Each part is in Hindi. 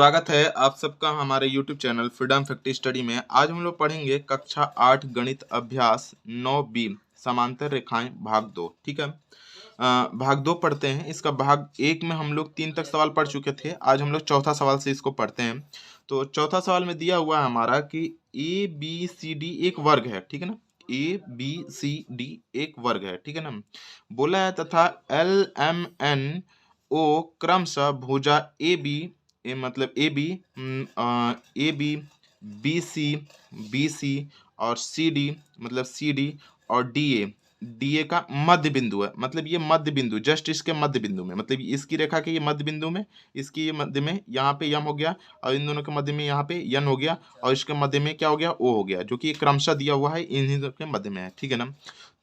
स्वागत है आप सबका हमारे YouTube channel freedom factory study में। आज हम लोग पढ़ेंगे कक्षा 8 गणित अभ्यास 9B समांतर रेखाएं भाग 2। ठीक है, भाग 2 पढ़ते हैं। इसका भाग 1 में हम लोग 3 तक सवाल पढ़ चुके थे। आज हम लोग चौथा सवाल से इसको पढ़ते हैं। तो चौथा सवाल में दिया हुआ है हमारा कि ABCD एक वर्ग है। ठीक है ना, ABCD एक वर्ग है। ठीक है ना, बोला है तथा LMNO क्रमशः भुजा AB मतलब BC और CD मतलब CD और DA का मध्य बिंदु है। मतलब ये मध्य बिंदु जस्ट इसके मध्य बिंदु में, मतलब इसकी रेखा के ये मध्य बिंदु में, इसकी ये मध्य में यहाँ पे M हो गया और इन दोनों के मध्य में यहाँ पे N हो गया और इसके मध्य में क्या हो गया O हो गया, जो कि क्रमशः दिया हुआ है इन्हीं के मध्य में है। ठीक है ना,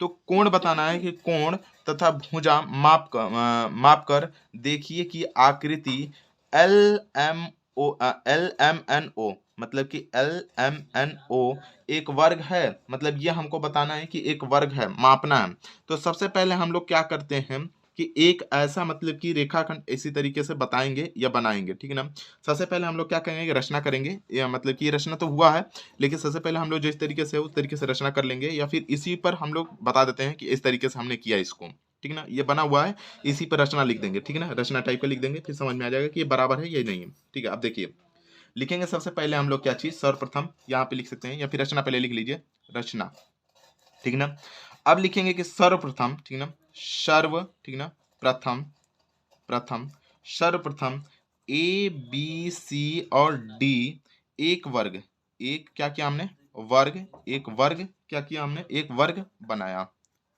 तो कोण बताना है कि कोण तथा भुजा माप कर देखिए कि आकृति LMNO मतलब कि LMNO एक वर्ग है। मतलब ये हमको बताना है कि एक वर्ग है, मापना है। तो सबसे पहले हम लोग क्या करते हैं कि एक ऐसा मतलब कि रेखाखंड इसी तरीके से बताएंगे या बनाएंगे। ठीक है ना, सबसे पहले हम लोग क्या करेंगे, रचना करेंगे। या मतलब कि रचना तो हुआ है, लेकिन सबसे पहले हम लोग जिस तरीके से उस तरीके से रचना कर लेंगे, या फिर इसी पर हम लोग बता देते हैं कि इस तरीके से हमने किया इसको। ठीक है ना, ये बना हुआ है, इसी पर रचना लिख देंगे। ठीक है ना, रचना टाइप का लिख देंगे, फिर समझ में आ जाएगा कि ये बराबर है या नहीं है। ठीक है, अब देखिए लिखेंगे सबसे पहले हम लोग क्या चीज, सर्वप्रथम यहाँ पे लिख सकते हैं, या फिर रचना पहले लिख लीजिए, रचना। ठीक है ना, अब लिखेंगे कि सर्वप्रथम, ठीक है ना, सर्व, ठीक है ना, प्रथम सर्वप्रथम ABC और D एक वर्ग, एक क्या किया हमने, वर्ग, एक वर्ग क्या किया हमने, एक वर्ग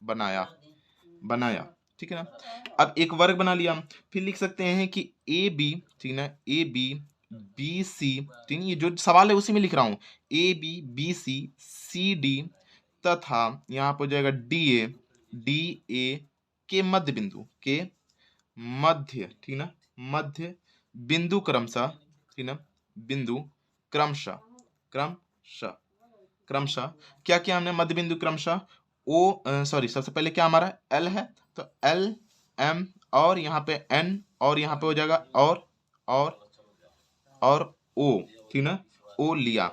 बनाया। ठीक है ना, अब एक वर्ग बना लिया। फिर लिख सकते हैं कि AB, ठीक है ना, AB BC, ठीक है, ये जो सवाल है उसी में लिख रहा हूं, AB BC CD तथा यहाँ पर हो जाएगा DA के मध्य बिंदु, के मध्य, ठीक ना, मध्य बिंदु क्रमशः, ठीक ना, बिंदु क्रमशः क्या किया हमने, मध्य बिंदु क्रमशः सबसे पहले क्या हमारा L है, तो L M और यहाँ पे N और यहाँ पे हो जाएगा और O, ठीक ना, O लिया,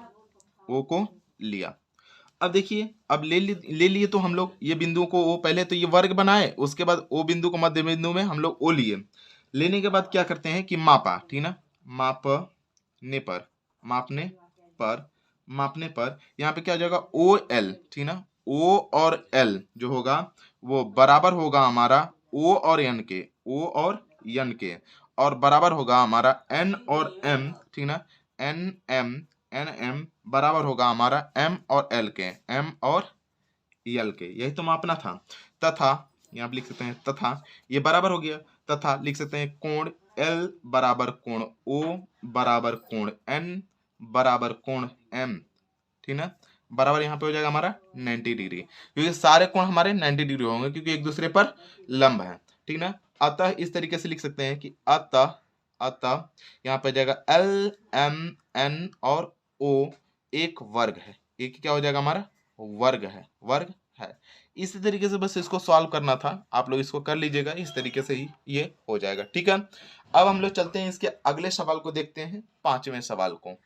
O को लिया। अब देखिए, अब ले लिए तो हम लोग ये बिंदुओं को O, पहले तो ये वर्ग बनाए, उसके बाद O बिंदु को मध्य बिंदु में हम लोग O लिए। लेने के बाद क्या करते हैं कि मापा, ठीक ना, मापने पर यहाँ पे क्या हो जाएगा, OL, ठीक ना, O और L जो होगा वो बराबर होगा हमारा O और N के, और बराबर होगा हमारा N और M, ठीक ना, NM बराबर होगा हमारा M और L के, यही तो मापना था। तथा यहाँ पे लिख सकते हैं, तथा ये बराबर हो गया, तथा लिख सकते हैं कोण L बराबर कोण O बराबर कोण N बराबर कोण M, ठीक ना, बराबर यहाँ पे हो जाएगा हमारा 90 डिग्री, क्योंकि सारे कोण हमारे 90 डिग्री होंगे क्योंकि एक दूसरे पर लंब है। ठीक ना, अतः इस तरीके से लिख सकते हैं कि अतः यहाँ पे जाएगा LMN और O एक वर्ग है, एक क्या हो जाएगा हमारा, वर्ग है। इसी तरीके से बस इसको सॉल्व करना था, आप लोग इसको कर लीजिएगा, इस तरीके से ही ये हो जाएगा। ठीक है, अब हम लोग चलते हैं इसके अगले सवाल को देखते हैं, पांचवें सवाल को।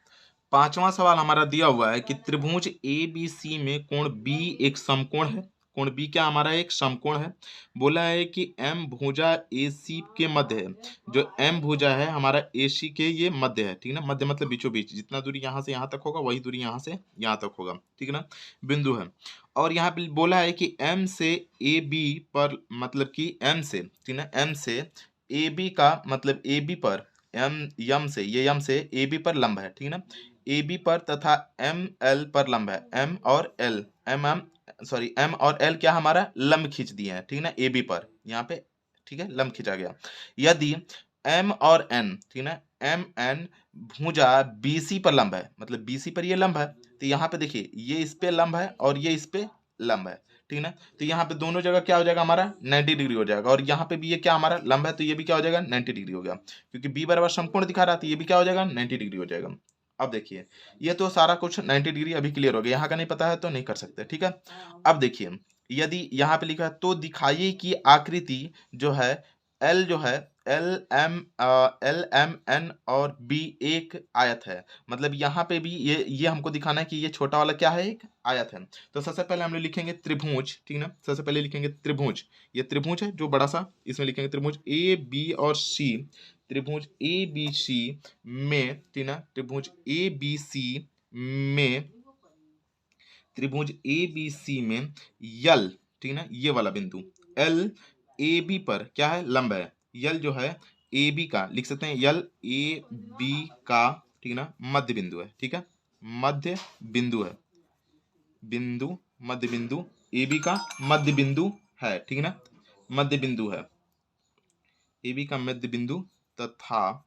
पांचवा सवाल हमारा दिया हुआ है कि त्रिभुज ABC में कोण B एक समकोण है। कोण B क्या हमारा एक समकोण है। बोला है कि M भुजा AC के मध्य है। जो M भुजा है हमारा AC के ये मध्य है, ठीक है ना, मध्य मतलब बीचों बीच, जितना दूरी यहाँ से यहाँ तक होगा वही दूरी यहाँ से यहाँ तक होगा, ठीक है ना, बिंदु है। और यहाँ पे बोला है कि M से AB पर, मतलब कि M से, ठीक है ना, M से AB का मतलब AB पर M से AB पर लंब है, ठीक है ना, AB पर तथा ML पर लंब है, M और L क्या हमारा लंब खींच दिए हैं, ठीक है ना, AB पर यहाँ पे, ठीक है, लंब खींचा गया। यदि M और N, ठीक है ना, MN भुजा BC पर लंब है, मतलब BC पर ये लंब है, तो यहाँ पे देखिए ये इस पे लंब है और ये इस पे लंब है, ठीक है ना, तो यहाँ पे दोनों जगह क्या हो जाएगा हमारा 90 डिग्री हो जाएगा, और यहाँ पे भी ये क्या हमारा लंब है तो ये भी क्या हो जाएगा 90 डिग्री हो गया, क्योंकि B बराबर समकोण दिखा रहा था, ये भी क्या हो जाएगा 90 डिग्री हो जाएगा। अब देखिए ये तो सारा कुछ 90 डिग्री अभी क्लियर हो गया, यहाँ का नहीं पता है तो नहीं कर सकते। ठीक है, अब देखिए यदि यहाँ पे लिखा है तो दिखाइए कि आकृति जो है L जो है एल एम एन और बी एक आयत है। मतलब यहाँ पे भी ये हमको दिखाना है कि ये छोटा वाला क्या है, एक आयत है। तो सबसे पहले हम लोग लिखेंगे त्रिभुज, ठीक ना। सबसे पहले लिखेंगे त्रिभुज, ये त्रिभुज है जो बड़ा सा, इसमें लिखेंगे त्रिभुज ए बी और सी। त्रिभुज ए बी सी में, ठीक ना, त्रिभुज ए बी सी में, त्रिभुज ए बी सी में यल, ठीक ना, ये वाला बिंदु एल ए बी पर क्या है, लंब है। यल जो है ए बी का, लिख सकते हैं यल ए बी का, ठीक ना, मध्य बिंदु है, ठीक है, मध्य बिंदु है, बिंदु, मध्य बिंदु ए बी का मध्य बिंदु है, ठीक ना, मध्य बिंदु है ए बी का मध्य बिंदु तथा,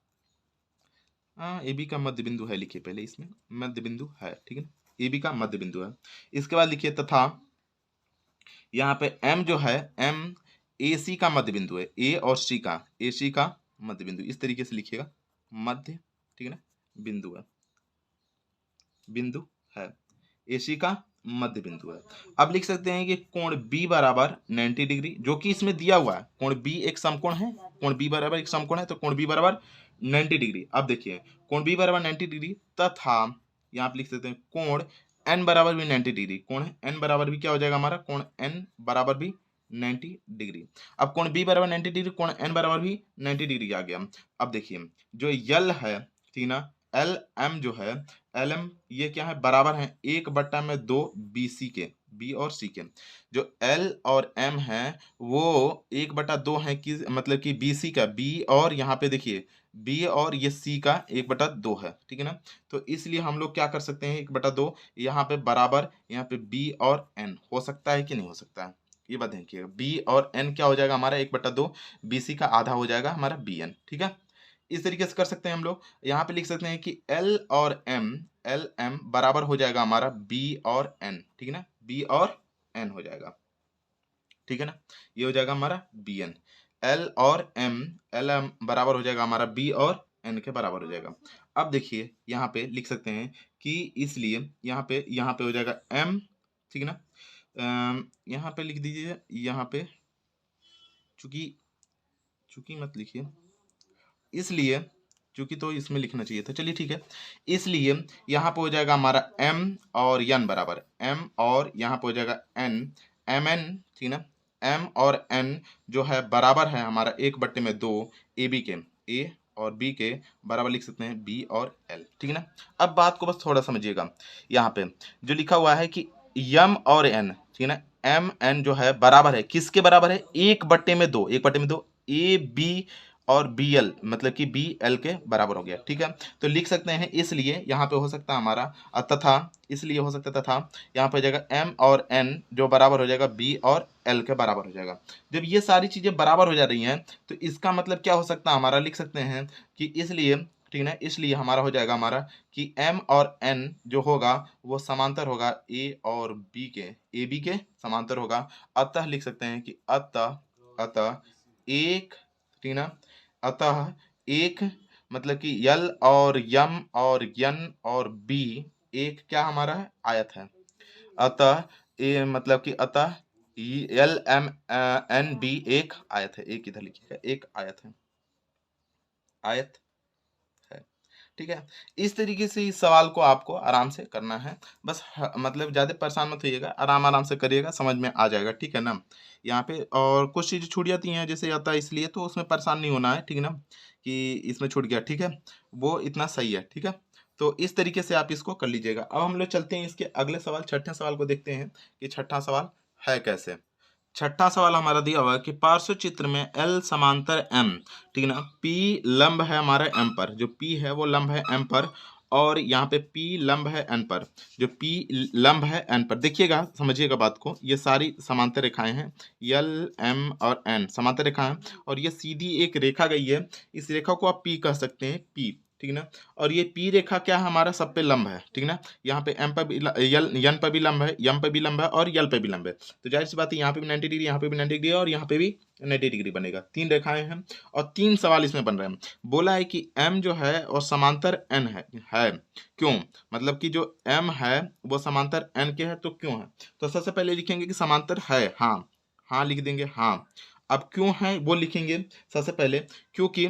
ए बी का मध्य बिंदु है, लिखिए पहले इसमें मध्य बिंदु है, ठीक है, ए बी का मध्य बिंदु है। इसके बाद लिखिए तथा यहाँ पे एम जो है, एम ए सी का मध्य बिंदु है, ए और सी का, ए सी का मध्य बिंदु, इस तरीके से लिखिएगा, मध्य, ठीक है ना, बिंदु है, बिंदु है, ए सी का मध्य बिंदु है। अब लिख सकते हैं कि कोण बी बराबर 90 डिग्री, जो कि इसमें दिया हुआ है, कोण बी एक समकोण है, कोण बी बराबर एक समकोण है, तो कोण बी बराबर 90 डिग्री। अब देखिए कोण बी बराबर 90 डिग्री तथा यहाँ पे लिख सकते हैं कोण एन बराबर भी 90 डिग्री, कोण एन बराबर भी क्या हो जाएगा हमारा, कोण एन बराबर भी 90 डिग्री। अब कोण बी बराबर 90 डिग्री, कोण एन बराबर भी 90 डिग्री आ गया। अब देखिए जो यल है, ठीक ना, एल एम जो है, एल एम ये क्या है, बराबर है 1/2 बी सी के, बी और सी के। जो एल और एम है वो 1/2 है कि मतलब कि बी सी का, बी और यहाँ पे देखिए बी और ये सी का 1/2 है, ठीक है ना। तो इसलिए हम लोग क्या कर सकते हैं, 1/2 यहाँ पे बराबर, यहाँ पे बी और एन हो सकता है कि नहीं हो सकता है, ये बात देखिएगा। बी और एन क्या हो जाएगा हमारा, 1/2 बी सी का आधा हो जाएगा हमारा बी एन, ठीक है। इस तरीके से कर सकते हैं हम लोग। यहाँ पे लिख सकते हैं कि एल और एम, एल एम बराबर हो जाएगा हमारा बी और एन, ठीक है ना, बी और एन हो जाएगा, ठीक है ना, ये हो जाएगा हमारा बी एन। एल और एम, एल एम बराबर हो जाएगा हमारा बी और एन के बराबर हो जाएगा। अब देखिए यहाँ पे लिख सकते हैं कि इसलिए यहाँ पे हो जाएगा एम, ठीक है ना, यहाँ पे लिख दीजिए, यहाँ पे चूंकि, चूंकि मत लिखिए, इसलिए चूंकि तो इसमें लिखना चाहिए था, चलिए ठीक है। इसलिए यहाँ पे हो जाएगा हमारा m और n बराबर, m और यहाँ पे हो जाएगा n, एम एन, ठीक ना, m और n जो है बराबर है हमारा 1/2 ए बी के, a और b के बराबर लिख सकते हैं b और l, ठीक है ना। अब बात को बस थोड़ा समझिएगा, यहाँ पे जो लिखा हुआ है कि m और n, ठीक है ना, m n जो है बराबर है, किसके बराबर है, 1/2, 1/2 ए बी और बी एल, मतलब कि बी एल के बराबर हो गया, ठीक है। तो लिख सकते हैं इसलिए यहाँ पे हो सकता है हमारा तथा, इसलिए हो सकता है तथा यहाँ पे हो जाएगा एम और एन जो बराबर हो जाएगा बी और एल के बराबर हो जाएगा। जब ये सारी चीजें बराबर हो जा रही हैं तो इसका मतलब क्या हो सकता है हमारा, लिख सकते हैं कि इसलिए, ठीक है ना, इसलिए हमारा हो जाएगा हमारा कि एम और एन जो होगा वो समांतर होगा ए और बी के, ए बी के समांतर होगा। अतः लिख सकते हैं कि अतः, अतः एक, ठीक है ना, अतः एक मतलब कि यल और यम और यन और बी एक क्या हमारा है, आयत है। अतः ए मतलब कि अतः एल एम एन बी एक आयत है, एक इधर लिखिएगा, एक आयत है, आयत है, ठीक है। इस तरीके से इस सवाल को आपको आराम से करना है, बस मतलब ज़्यादा परेशान मत होइएगा, आराम आराम से करिएगा, समझ में आ जाएगा, ठीक है ना। यहाँ पे और कुछ चीज़ें छूट जाती हैं जैसे आता है, इसलिए तो उसमें परेशान नहीं होना है, ठीक है ना, कि इसमें छूट गया, ठीक है, वो इतना सही है, ठीक है। तो इस तरीके से आप इसको कर लीजिएगा। अब हम लोग चलते हैं इसके अगले सवाल, छठे सवाल को देखते हैं कि छठा सवाल है कैसे। छठा सवाल हमारा दिया हुआ है कि पार्श्व चित्र में L समांतर M, ठीक है ना, P लंब है हमारे M पर, जो P है वो लंब है M पर, और यहाँ पे P लंब है N पर, जो P लंब है N पर। देखिएगा, समझिएगा बात को, ये सारी समांतर रेखाएं हैं, L M और N समांतर रेखा है, और ये सीधी एक रेखा गई है, इस रेखा को आप P कह सकते हैं, P, ठीक है ना। और ये P रेखा क्या है हमारा, सब पे लंब है, ठीक है ना, यहाँ पे M पर भी यन पर भी लंब है, यम पर भी लंब है और यल पे भी लंब है। तो जाहिर सी बात है यहाँ पे भी 90 डिग्री, यहाँ पे भी 90 डिग्री और यहाँ पे भी 90 डिग्री बनेगा। तीन रेखाएं हैं और तीन सवाल इसमें बन रहे हैं। बोला है कि M जो है और समांतर N है क्यों, मतलब कि जो M है वो समांतर N के है, तो क्यों है। तो सबसे पहले लिखेंगे कि समांतर है, हाँ, हाँ लिख देंगे, हाँ। अब क्यों है वो लिखेंगे सबसे पहले, क्योंकि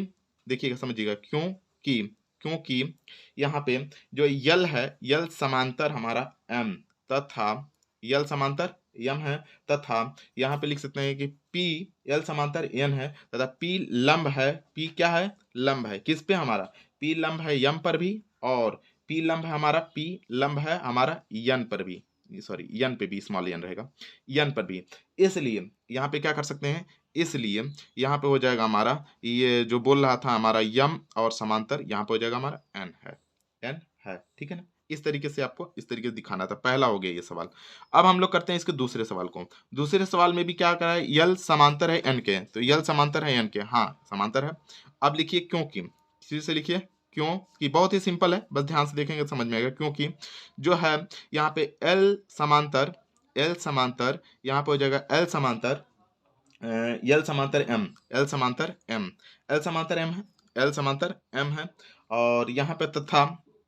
देखिएगा समझिएगा, क्योंकि यहाँ पे जो यल है, यल समांतर हमारा एम तथा यल समांतर यम है, तथा यहाँ पे लिख सकते हैं कि पी यल समांतर एन है, तथा पी लंब है, पी क्या है, लंब है किस पे हमारा, पी लंब है यम पर भी, और पी लंब है हमारा, पी लंब है हमारा यन पर भी, सॉरी यन पे भी स्मॉल यन रहेगा, यन पर भी। इसलिए यहाँ पे क्या कर सकते हैं, इसलिए यहाँ पे हो जाएगा हमारा, ये जो बोल रहा था हमारा यम और समांतर, यहाँ पे हो जाएगा हमारा एन है, एन है, ठीक है ना। इस तरीके से आपको इस तरीके से दिखाना था। पहला हो गया ये सवाल। अब हम लोग करते हैं इसके दूसरे सवाल को। दूसरे सवाल में भी क्या करा है, यल समांतर है एन के, तो यल समांतर है एन के, हाँ समांतर है। अब लिखिए क्योंकि, फिर से लिखिए क्योंकि, बहुत ही सिंपल है, बस ध्यान से देखेंगे तो समझ में आएगा। क्योंकि जो है यहाँ पे एल समांतर यहाँ पे हो जाएगा एल समांतर यल समांतर एम, एल समांतर एम, एल समांतर एम है, एल समांतर एम है, और यहाँ पे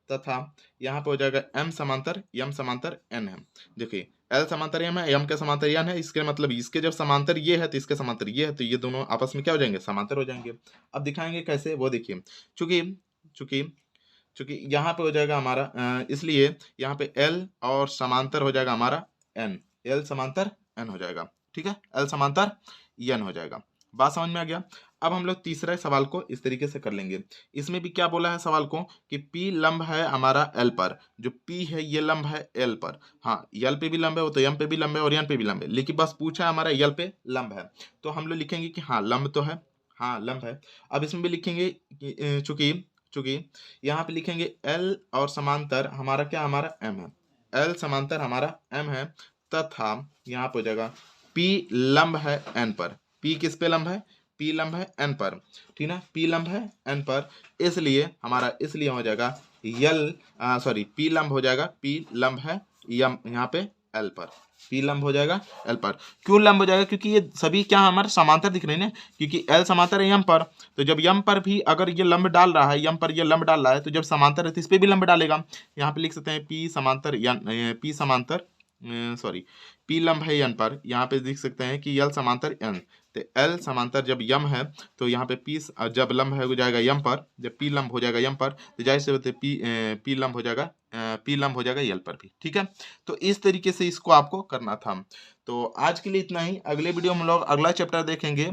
तथा यहाँ पे हो जाएगा एम समांतर यम समांतर एन है। देखिए एल समांतर एम है, एम के समांतर एन है, इसके मतलब इसके जब समांतर ये है तो इसके समांतर ये है, तो ये दोनों आपस में क्या हो जाएंगे, समांतर हो जाएंगे। अब दिखाएंगे कैसे वो देखिए, चूंकि चूंकि चूंकि यहाँ पे हो जाएगा हमारा इसलिए यहाँ पे एल और समांतर हो जाएगा हमारा एन, एल समांतर एन हो जाएगा, ठीक है, एल समांतर एन हो जाएगा। बात समझ में आ गया। अब हम लोग तीसरे सवाल को इस तरीके से कर लेंगे। इसमें भी क्या बोला है सवाल को कि P लंब है हमारा L पर, जो P है ये लंब है L पर, हाँ L पे भी लंब है, वो तो M पे भी लंब है और N पे भी लंब है, लेकिन बस पूछा है हमारा L पे लंब है, तो हम लोग लिखेंगे कि हाँ लंब तो है, हाँ लंब है। अब इसमें भी लिखेंगे चूंकि चूंकि यहाँ पे लिखेंगे L और समांतर हमारा क्या, हमारा M है, L समांतर हमारा M है, तथा यहाँ पे हो जाएगा P लंब है N पर, P किस पे लंब है, P लंब है N पर, ठीक ना, P लंब है N पर, इसलिए हमारा इसलिए हो जाएगा P लंब हो जाएगा, P लंब है यहाँ पे L पर, P लंब हो जाएगा L पर। क्यों लंब हो जाएगा, क्योंकि ये सभी क्या हमारे समांतर दिख रहे हैं ना, क्योंकि L समांतर है M पर, तो जब M पर भी अगर ये लंब डाल रहा है, M पर ये लंब डाल रहा है, तो जब समांतर है तो इस पे भी लंब डालेगा। यहाँ पे लिख सकते हैं P समांतर P लंब है N पर, यहाँ पे देख सकते हैं कि L समांतर N, तो L समांतर जब यम है तो यहाँ पे P जब लंब है हो जाएगा यम पर, जब P लंब हो जाएगा यम पर, तो जाहिर से होते P लंब हो जाएगा L पर भी, ठीक है। तो इस तरीके से इसको आपको करना था। तो आज के लिए इतना ही, अगले वीडियो में हम लोग अगला चैप्टर देखेंगे।